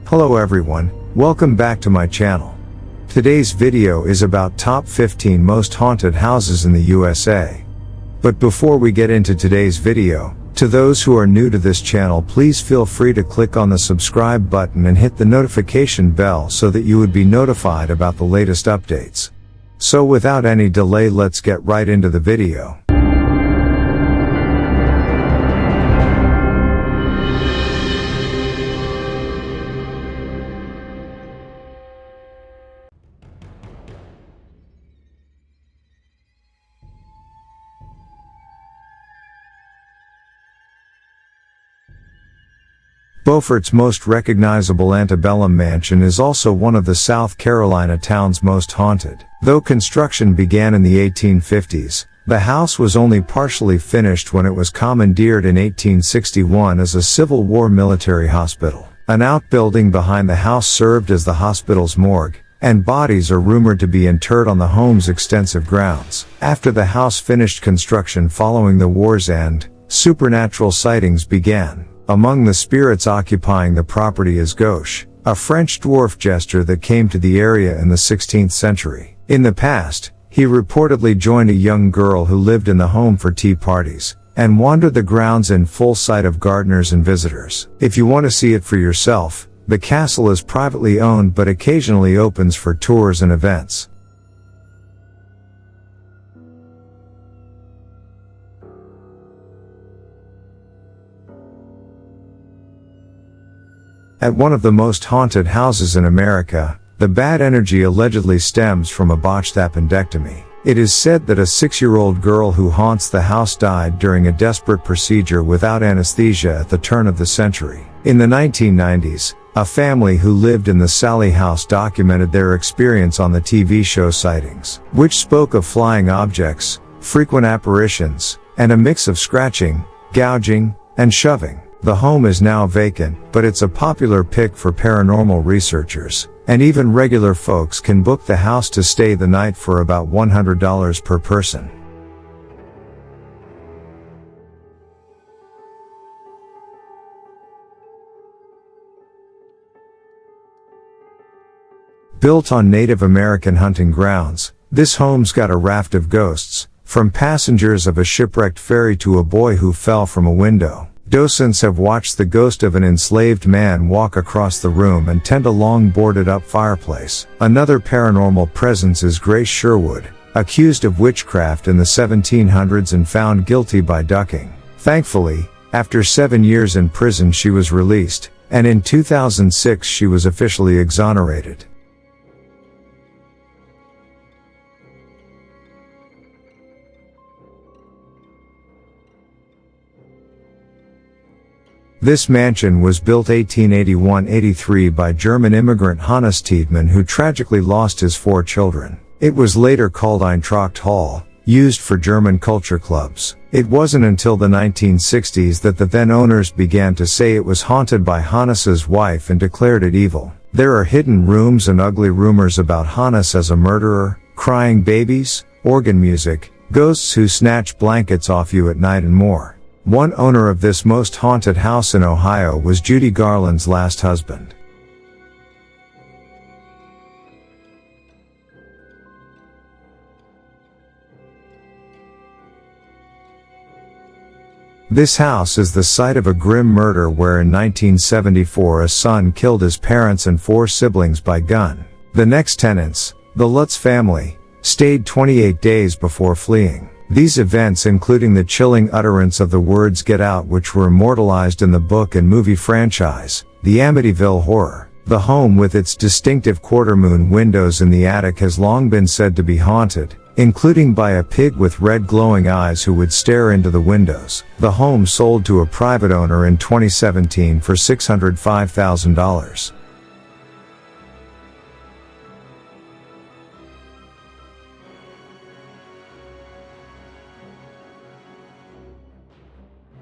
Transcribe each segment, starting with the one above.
Hello everyone, welcome back to my channel. Today's video is about top 15 most haunted houses in the USA. But before we get into today's video, to those who are new to this channel, please feel free to click on the subscribe button and hit the notification bell so that you would be notified about the latest updates. So without any delay, let's get right into the video. Beaufort's most recognizable Antebellum Mansion is also one of the South Carolina town's most haunted. Though construction began in the 1850s, the house was only partially finished when it was commandeered in 1861 as a Civil War military hospital. An outbuilding behind the house served as the hospital's morgue, and bodies are rumored to be interred on the home's extensive grounds. After the house finished construction following the war's end, supernatural sightings began. Among the spirits occupying the property is Gauche, a French dwarf jester that came to the area in the 16th century. In the past, he reportedly joined a young girl who lived in the home for tea parties, and wandered the grounds in full sight of gardeners and visitors. If you want to see it for yourself, the castle is privately owned but occasionally opens for tours and events. At one of the most haunted houses in America, the bad energy allegedly stems from a botched appendectomy. It is said that a 6-year-old girl who haunts the house died during a desperate procedure without anesthesia at the turn of the century. In the 1990s, a family who lived in the Sally house documented their experience on the TV show Sightings, which spoke of flying objects, frequent apparitions, and a mix of scratching, gouging, and shoving. The home is now vacant, but it's a popular pick for paranormal researchers, and even regular folks can book the house to stay the night for about $100 per person. Built on Native American hunting grounds, this home's got a raft of ghosts, from passengers of a shipwrecked ferry to a boy who fell from a window. Docents have watched the ghost of an enslaved man walk across the room and tend a long boarded-up fireplace. Another paranormal presence is Grace Sherwood, accused of witchcraft in the 1700s and found guilty by ducking. Thankfully, after 7 years in prison she was released, and in 2006 she was officially exonerated. This mansion was built 1881-83 by German immigrant Hannes Tiedemann, who tragically lost his 4 children. It was later called Eintracht Hall, used for German culture clubs. It wasn't until the 1960s that the then owners began to say it was haunted by Hannes's wife and declared it evil. There are hidden rooms and ugly rumors about Hannes as a murderer, crying babies, organ music, ghosts who snatch blankets off you at night, and more. One owner of this most haunted house in Ohio was Judy Garland's last husband. This house is the site of a grim murder where in 1974 a son killed his parents and 4 siblings by gun. The next tenants, the Lemp family, stayed 28 days before fleeing. These events, including the chilling utterance of the words "Get Out," which were immortalized in the book and movie franchise, The Amityville Horror. The home with its distinctive quarter-moon windows in the attic has long been said to be haunted, including by a pig with red glowing eyes who would stare into the windows. The home sold to a private owner in 2017 for $605,000.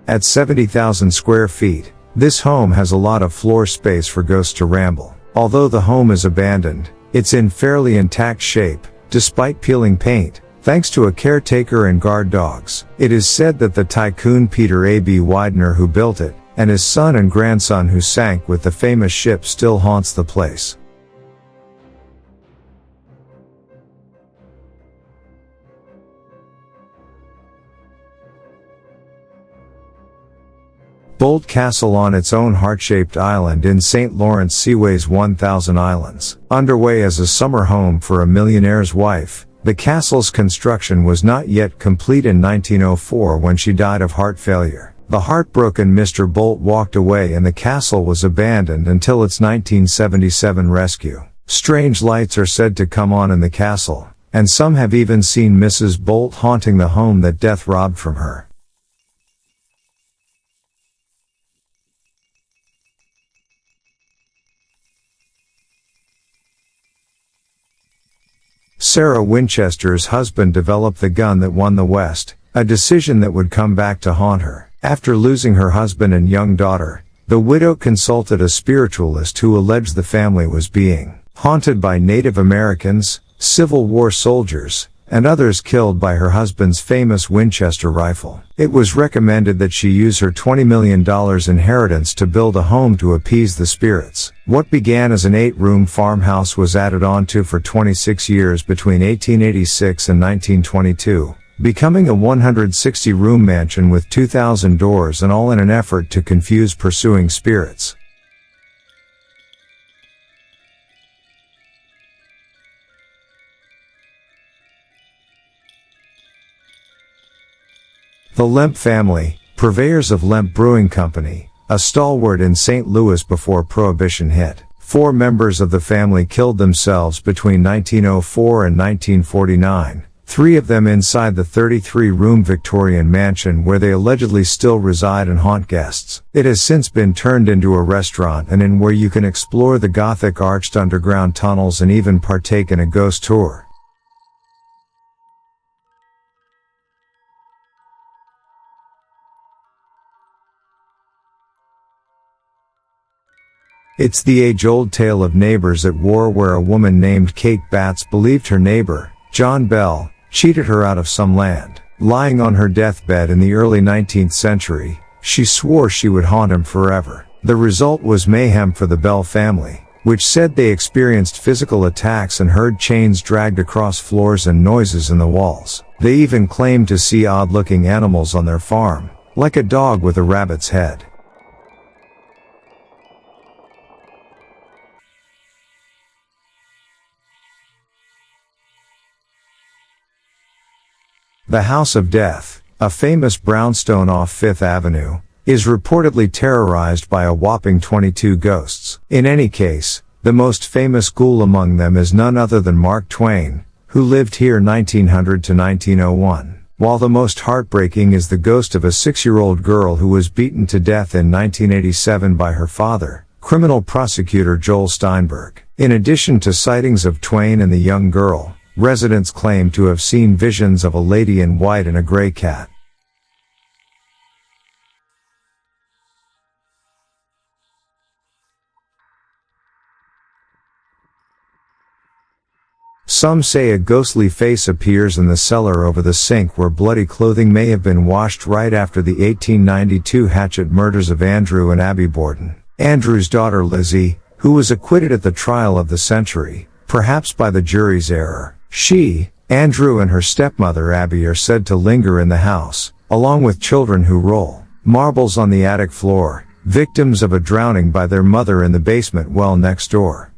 At 70,000 square feet, this home has a lot of floor space for ghosts to ramble. Although the home is abandoned, it's in fairly intact shape, despite peeling paint, thanks to a caretaker and guard dogs. It is said that the tycoon Peter A.B. Widener, who built it, and his son and grandson who sank with the famous ship still haunts the place. Bolt Castle on its own heart-shaped island in St. Lawrence Seaway's 1,000 Islands. Underway as a summer home for a millionaire's wife, the castle's construction was not yet complete in 1904 when she died of heart failure. The heartbroken Mr. Bolt walked away and the castle was abandoned until its 1977 rescue. Strange lights are said to come on in the castle, and some have even seen Mrs. Bolt haunting the home that death robbed from her. Sarah Winchester's husband developed the gun that won the West, a decision that would come back to haunt her. After losing her husband and young daughter, the widow consulted a spiritualist who alleged the family was being haunted by Native Americans, Civil War soldiers, and others killed by her husband's famous Winchester rifle. It was recommended that she use her $20 million inheritance to build a home to appease the spirits. What began as an 8-room farmhouse was added onto for 26 years between 1886 and 1922, becoming a 160-room mansion with 2,000 doors, and all in an effort to confuse pursuing spirits. The Lemp Family, purveyors of Lemp Brewing Company, a stalwart in St. Louis before Prohibition hit. 4 members of the family killed themselves between 1904 and 1949, 3 of them inside the 33-room Victorian mansion where they allegedly still reside and haunt guests. It has since been turned into a restaurant and in where you can explore the Gothic arched underground tunnels and even partake in a ghost tour. It's the age-old tale of neighbors at war where a woman named Kate Batts believed her neighbor, John Bell, cheated her out of some land. Lying on her deathbed in the early 19th century, she swore she would haunt him forever. The result was mayhem for the Bell family, which said they experienced physical attacks and heard chains dragged across floors and noises in the walls. They even claimed to see odd-looking animals on their farm, like a dog with a rabbit's head. The House of Death, a famous brownstone off Fifth Avenue, is reportedly terrorized by a whopping 22 ghosts. In any case, the most famous ghoul among them is none other than Mark Twain, who lived here 1900 to 1901. While the most heartbreaking is the ghost of a 6-year-old girl who was beaten to death in 1987 by her father, criminal prosecutor Joel Steinberg. In addition to sightings of Twain and the young girl, residents claim to have seen visions of a lady in white and a gray cat. Some say a ghostly face appears in the cellar over the sink where bloody clothing may have been washed right after the 1892 hatchet murders of Andrew and Abby Borden. Andrew's daughter Lizzie, who was acquitted at the trial of the century, perhaps by the jury's error. She, Andrew and her stepmother Abby are said to linger in the house, along with children who roll marbles on the attic floor, victims of a drowning by their mother in the basement well next door.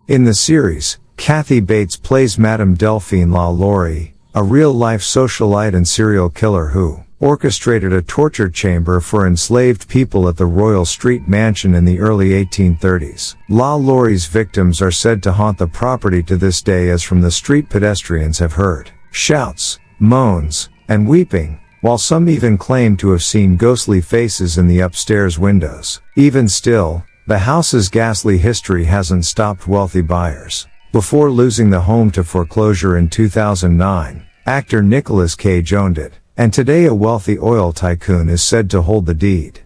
In the series, Kathy Bates plays Madame Delphine LaLaurie, a real-life socialite and serial killer who orchestrated a torture chamber for enslaved people at the Royal Street Mansion in the early 1830s. LaLaurie's victims are said to haunt the property to this day, as from the street pedestrians have heard shouts, moans, and weeping, while some even claim to have seen ghostly faces in the upstairs windows. Even still, the house's ghastly history hasn't stopped wealthy buyers. Before losing the home to foreclosure in 2009, actor Nicolas Cage owned it, and today a wealthy oil tycoon is said to hold the deed.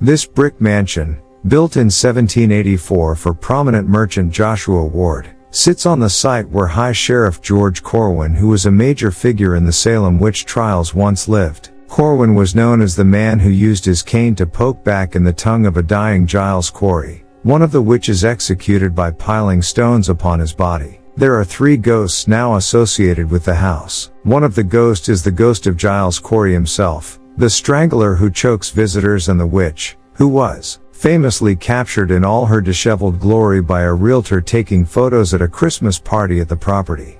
This brick mansion, built in 1784 for prominent merchant Joshua Ward, sits on the site where High Sheriff George Corwin, who was a major figure in the Salem witch trials, once lived. Corwin was known as the man who used his cane to poke back in the tongue of a dying Giles Corey, one of the witches executed by piling stones upon his body. There are 3 ghosts now associated with the house. One of the ghosts is the ghost of Giles Corey himself, the strangler who chokes visitors, and the witch, who was famously captured in all her disheveled glory by a realtor taking photos at a Christmas party at the property.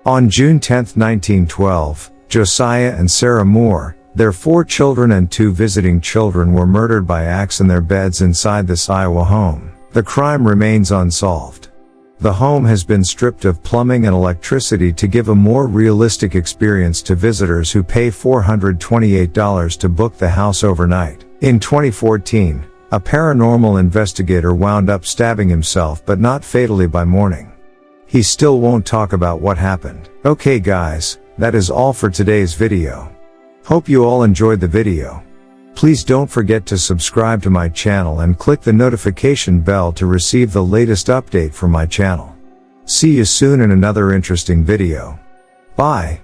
On June 10, 1912, Josiah and Sarah Moore, their 4 children and 2 visiting children, were murdered by axe in their beds inside this Iowa home. The crime remains unsolved. The home has been stripped of plumbing and electricity to give a more realistic experience to visitors who pay $428 to book the house overnight. In 2014, a paranormal investigator wound up stabbing himself, but not fatally, by morning. He still won't talk about what happened. Okay guys, that is all for today's video. Hope you all enjoyed the video. Please don't forget to subscribe to my channel and click the notification bell to receive the latest update from my channel. See you soon in another interesting video. Bye.